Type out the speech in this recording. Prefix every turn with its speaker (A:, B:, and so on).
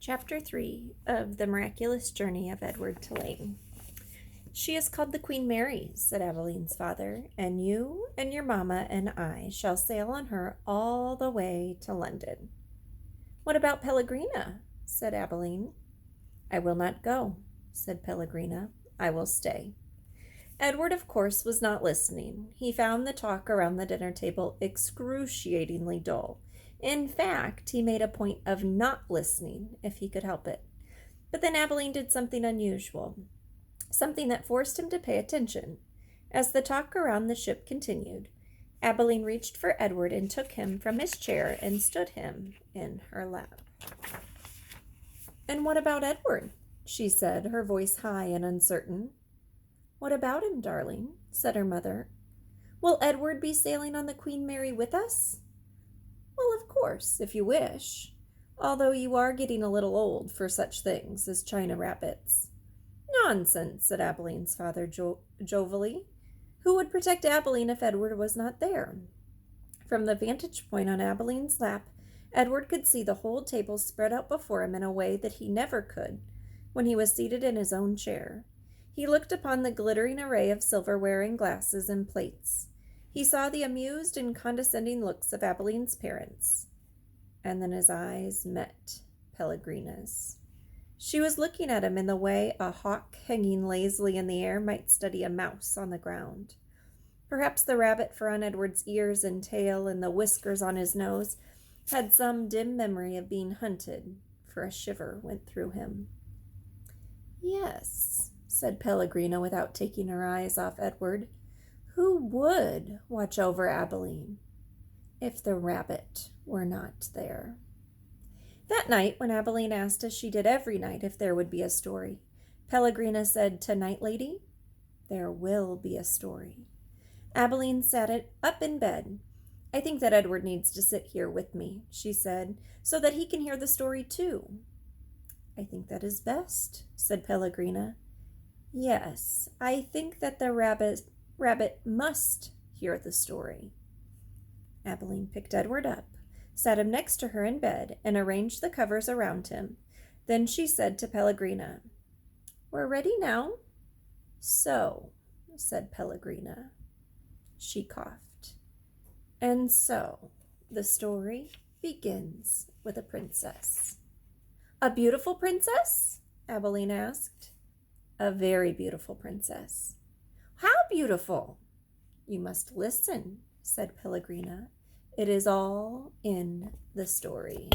A: Chapter 3 of The Miraculous Journey of Edward Tulane. "She is called the Queen Mary," said Abeline's father, "and you and your mamma and I shall sail on her all the way to London." "What about Pellegrina?" said Abeline. "I will not go," said Pellegrina. "I will stay." Edward, of course, was not listening. He found the talk around the dinner table excruciatingly dull. In fact, he made a point of not listening if he could help it. But then Abeline did something unusual, something that forced him to pay attention. As the talk around the ship continued, Abeline reached for Edward and took him from his chair and stood him in her lap. "And what about Edward?" she said, her voice high and uncertain. "What about him, darling?" said her mother. "Will Edward be sailing on the Queen Mary with us?" "Well, of course, if you wish, although you are getting a little old for such things as China rabbits." "Nonsense," said Abeline's father jovially. Who would protect Abeline if Edward was not there? From the vantage point on Abeline's lap, Edward could see the whole table spread out before him in a way that he never could when he was seated in his own chair. He looked upon the glittering array of silverware and glasses and plates. He saw the amused and condescending looks of Abeline's parents, and then his eyes met Pellegrina's. She was looking at him in the way a hawk hanging lazily in the air might study a mouse on the ground. Perhaps the rabbit fur on Edward's ears and tail and the whiskers on his nose had some dim memory of being hunted, for a shiver went through him. "Yes," said Pellegrina without taking her eyes off Edward. "Who would watch over Abeline if the rabbit were not there?" That night, when Abeline asked, as she did every night, if there would be a story, Pellegrina said, "Tonight, lady, there will be a story." Abeline sat up in bed. "I think that Edward needs to sit here with me," she said, "so that he can hear the story too." "I think that is best," said Pellegrina. "Yes, I think that the rabbit must hear the story." Abeline picked Edward up, sat him next to her in bed, and arranged the covers around him. Then she said to Pellegrina, "We're ready now." "So," said Pellegrina. She coughed. "And so the story begins with a princess." "A beautiful princess?" Abeline asked. "A very beautiful princess." "How beautiful?" "You must listen," said Pellegrina. "It is all in the story."